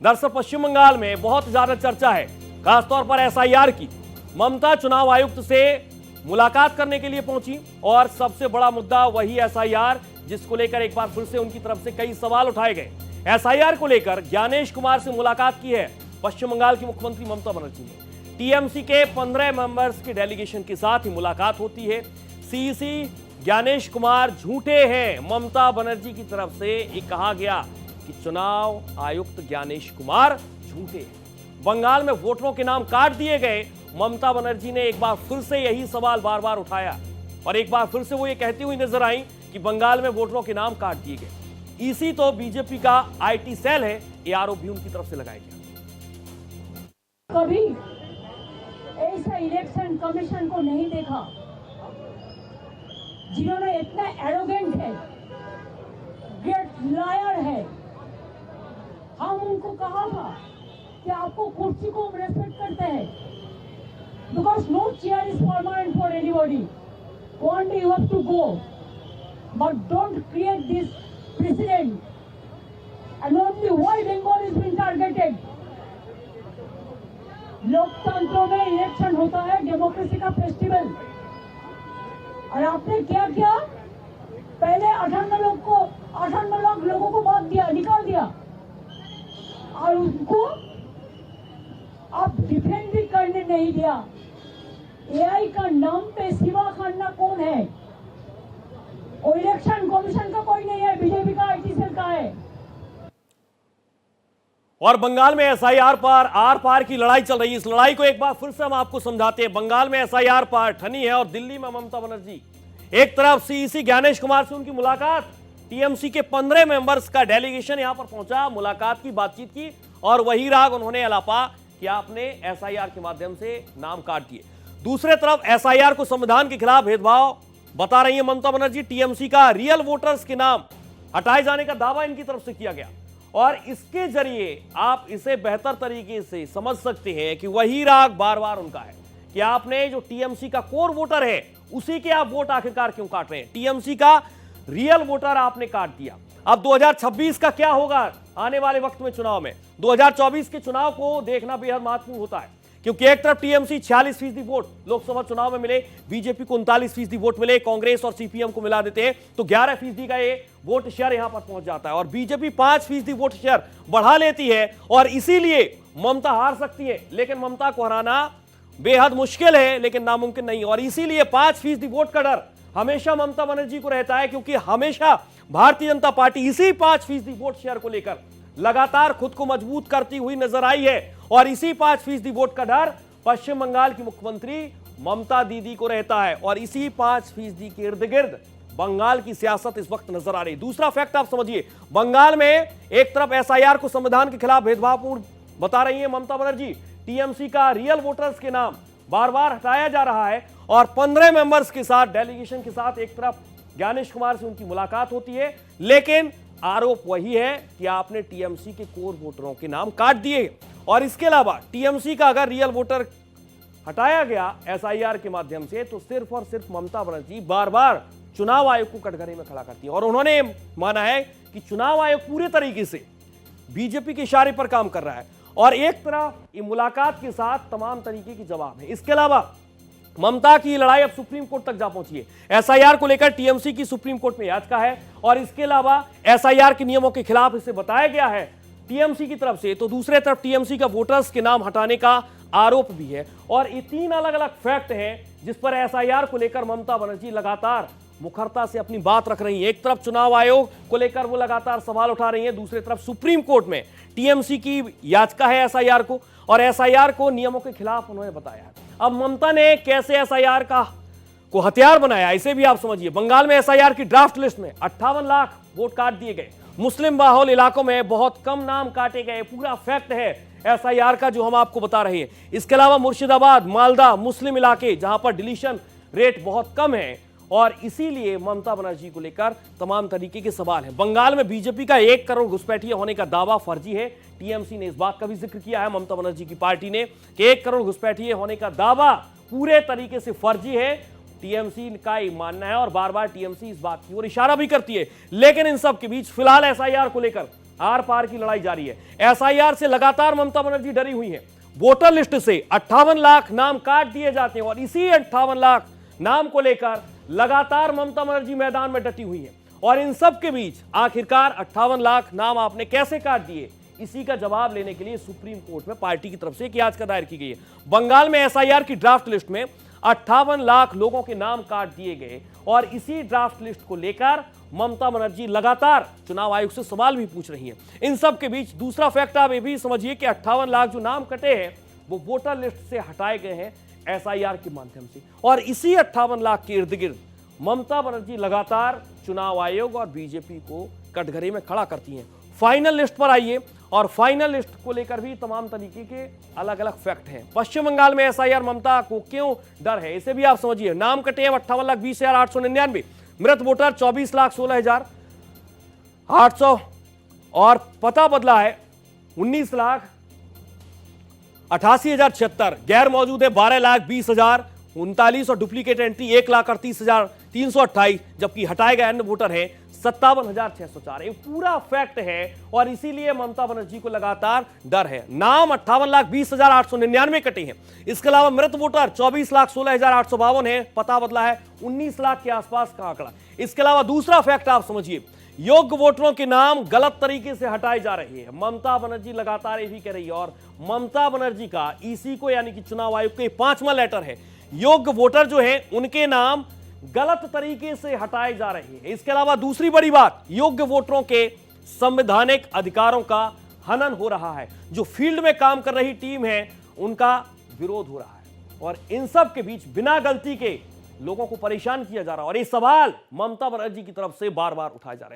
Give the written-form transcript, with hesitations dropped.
दरअसल पश्चिम बंगाल में बहुत ज्यादा चर्चा है, खासतौर पर एसआईआर की। ममता चुनाव आयुक्त से मुलाकात करने के लिए पहुंची और सबसे बड़ा मुद्दा वही एसआईआर, जिसको लेकर एक बार फिर से उनकी तरफ से कई सवाल उठाए गए। एसआईआर को लेकर ज्ञानेश कुमार से मुलाकात की है पश्चिम बंगाल की मुख्यमंत्री ममता बनर्जी ने। टीएमसी के 15 मेंबर्स की डेलीगेशन के साथ ही मुलाकात होती है। सीईसी ज्ञानेश कुमार झूठे हैं, ममता बनर्जी की तरफ से ये कहा गया कि चुनाव आयुक्त ज्ञानेश कुमार झूठे हैं। बंगाल में वोटरों के नाम काट दिए गए। ममता बनर्जी ने एक बार फिर से यही सवाल बार बार उठाया और एक बार फिर से वो ये कहती हुई नजर आई कि बंगाल में वोटरों के नाम काट दिए गए। ईसी तो बीजेपी का आईटी सेल है, ये आरोप भी उनकी तरफ से लगाया गया। कभी ऐसा इलेक्शन कमीशन को नहीं देखा जिन्होंने इतना एरोगेंट है, ग्रेट लायर है। हम उनको कहा था कि आपको कुर्सी को रेस्पेक्ट करते हैं, because no chair is permanent for anybody, one day you have to go, but don't create this president and only why Bengal is being targeted. लोकतंत्र में इलेक्शन होता है, डेमोक्रेसी का फेस्टिवल, और आपने क्या किया? पहले 58 लाख लोगों को बात दिया, निकाल दिया, और उनको आप डिफेंड भी करने नहीं दिया। एआई का नाम पे शिवा खन्ना कौन है? वो इलेक्शन कमीशन का कोई नहीं है, बीजेपी का आईटी सेल का है। और बंगाल में एसआईआर पर आर पार की लड़ाई चल रही है। इस लड़ाई को एक बार फिर से हम आपको समझाते हैं। बंगाल में एसआईआर पर ठनी है और दिल्ली में ममता बनर्जी। एक तरफ सीईसी ज्ञानेश कुमार से उनकी मुलाकात, टीएमसी के 15 मेंबर्स का डेलीगेशन यहां पर पहुंचा, मुलाकात की, बातचीत की, और वही राग उन्होंने अलापा कि आपने एसआईआर के माध्यम से नाम काट दिए। दूसरे तरफ एसआईआर को संविधान के खिलाफ भेदभाव बता रही है ममता बनर्जी। टीएमसी का रियल वोटर्स के नाम हटाए जाने का दावा इनकी तरफ से किया गया और इसके जरिए आप इसे बेहतर तरीके से समझ सकते हैं कि वही राग बार बार उनका है कि आपने जो टीएमसी का कोर वोटर है उसी के आप वोट आखिरकार क्यों काट रहे हैं। टीएमसी का रियल वोटर आपने काट दिया। अब 2026 का क्या होगा आने वाले वक्त में चुनाव में? 2024 के चुनाव को देखना बेहद महत्वपूर्ण होता है, क्योंकि एक तरफ टीएमसी 46% वोट लोकसभा चुनाव में मिले, बीजेपी को 39% वोट मिले, कांग्रेस और सीपीएम को मिला देते हैं तो 11% का ये वोट शेयर यहां पर पहुंच जाता है और बीजेपी 5% वोट शेयर बढ़ा लेती है और इसीलिए ममता हार सकती है। लेकिन ममता को हराना बेहद मुश्किल है, लेकिन नामुमकिन नहीं। और इसीलिए 5% वोट का डर हमेशा ममता बनर्जी को रहता है, क्योंकि हमेशा भारतीय जनता पार्टी इसी 5% वोट शेयर को लेकर लगातार खुद को मजबूत करती हुई नजर आई है और इसी 5% वोट का डर पश्चिम बंगाल की मुख्यमंत्री ममता दीदी को रहता है और इसी 5% के इर्द गिर्द बंगाल की सियासत इस वक्त नजर आ रही है। दूसरा फैक्ट आप समझिए, बंगाल में एक तरफ एसआईआर को संविधान के खिलाफ भेदभावपूर्ण बता रही है ममता बनर्जी, टीएमसी का रियल वोटर्स के नाम बार बार हटाया जा रहा है और 15 मेंबर्स के साथ डेलीगेशन के साथ एक तरफ ज्ञानेश कुमार से उनकी मुलाकात होती है, लेकिन आरोप वही है कि आपने टीएमसी के कोर वोटरों के नाम काट दिए। और इसके अलावा टीएमसी का अगर रियल वोटर हटाया गया एसआईआर के माध्यम से तो सिर्फ और सिर्फ ममता बनर्जी बार बार चुनाव आयोग को कटघरे में खड़ा करती है और उन्होंने माना है कि चुनाव आयोग पूरे तरीके से बीजेपी के इशारे पर काम कर रहा है और एक तरफ ये मुलाकात के साथ तमाम तरीके की जवाब है। इसके अलावा ममता की लड़ाई अब सुप्रीम कोर्ट तक जा पहुंची है। एसआईआर को लेकर टीएमसी की सुप्रीम कोर्ट में याचिका है और इसके अलावा एसआईआर के नियमों के खिलाफ इसे बताया गया है टीएमसी की तरफ से, तो दूसरे तरफ टीएमसी का वोटर्स के नाम हटाने का आरोप भी है। और ये 3 अलग अलग फैक्ट हैं जिस पर एसआईआर को लेकर ममता बनर्जी लगातार मुखरता से अपनी बात रख रही है। एक तरफ चुनाव आयोग को लेकर वो लगातार सवाल उठा रही है, दूसरी तरफ सुप्रीम कोर्ट में टीएमसी की याचिका है एसआईआर को और एसआईआर को नियमों के खिलाफ उन्होंने बताया है। अब ममता ने कैसे एसआईआर को हथियार बनाया इसे भी आप समझिए। बंगाल में एसआईआर की ड्राफ्ट लिस्ट में 58 लाख वोट काट दिए गए। मुस्लिम बाहुल इलाकों में बहुत कम नाम काटे गए। पूरा फैक्ट है एसआईआर का जो हम आपको बता रहे हैं। इसके अलावा मुर्शिदाबाद, मालदा मुस्लिम इलाके जहां पर डिलीशन रेट बहुत कम है और इसीलिए ममता बनर्जी को लेकर तमाम तरीके के सवाल हैं। बंगाल में बीजेपी का 1 करोड़ घुसपैठिए होने का दावा फर्जी है। टीएमसी ने इस बात का भी जिक्र किया है ममता बनर्जी की पार्टी ने कि 1 करोड़ घुसपैठिए होने का दावा पूरे तरीके से फर्जी है। टीएमसी का ही मानना है और बार बार टीएमसी इस बात की ओर इशारा भी करती है। लेकिन इन सब के बीच फिलहाल एसआईआर को लेकर आर पार की लड़ाई जारी है। एसआईआर से लगातार ममता बनर्जी डरी हुई हैं। वोटर लिस्ट से 58 लाख नाम काट दिए जाते हैं और इसी 58 लाख नाम को लेकर लगातार ममता बनर्जी मैदान में डटी हुई है। और इन सब के बीच आखिरकार 58 लाख नाम आपने कैसे काट दिए, इसी का जवाब लेने के लिए सुप्रीम कोर्ट में पार्टी की तरफ से एक याचिका दायर की गई है। बंगाल में एसआईआर की ड्राफ्ट लिस्ट में 58 लाख लोगों के नाम काट दिए गए और इसी ड्राफ्ट लिस्ट को लेकर ममता बनर्जी लगातार चुनाव आयोग से सवाल भी पूछ रही हैं। इन सब के बीच दूसरा फैक्ट आप ये भी समझिए कि 58 लाख जो नाम कटे हैं वो वोटर लिस्ट से हटाए गए हैं एसआईआर के माध्यम से, और इसी 58 लाख के इर्द गिर्द ममता बनर्जी लगातार चुनाव आयोग और बीजेपी को कटघरे में खड़ा करती हैं। फाइनल लिस्ट पर आइए, और फाइनल लिस्ट को लेकर भी तमाम तरीके के अलग अलग फैक्ट हैं। पश्चिम बंगाल में एसआईआर ममता को क्यों डर है, इसे भी आप समझिए। नाम कटे हैं 58,20,899, मृत वोटर 24,16,800 और पता बदला है 19,88,076, गैर मौजूद है 12,20,039 और डुप्लीकेट एंट्री 1,38,328, जबकि हटाए गए अन्य वोटर हैं 57,604। ये पूरा फैक्ट है और इसीलिए ममता बनर्जी को लगातार डर है। नाम 58,20,899 कटे हैं। इसके अलावा मृत वोटर 24,16,852 है, पता बदला है 19 लाख के आसपास का आंकड़ा। इसके अलावा दूसरा फैक्ट आप समझिए, योग्य वोटरों के नाम गलत तरीके से हटाए जा रहे हैं। ममता बनर्जी लगातार ये भी कह रही है और ममता बनर्जी का ईसी को यानी कि चुनाव आयोग को 5वां लेटर है। योग्य वोटर जो हैं उनके नाम गलत तरीके से हटाए जा रहे हैं। इसके अलावा दूसरी बड़ी बात, योग्य वोटरों के संवैधानिक अधिकारों का हनन हो रहा है। जो फील्ड में काम कर रही टीम है उनका विरोध हो रहा है और इन सब के बीच बिना गलती के लोगों को परेशान किया जा रहा है और ये सवाल ममता बनर्जी की तरफ से बार बार उठाए जा रहे हैं।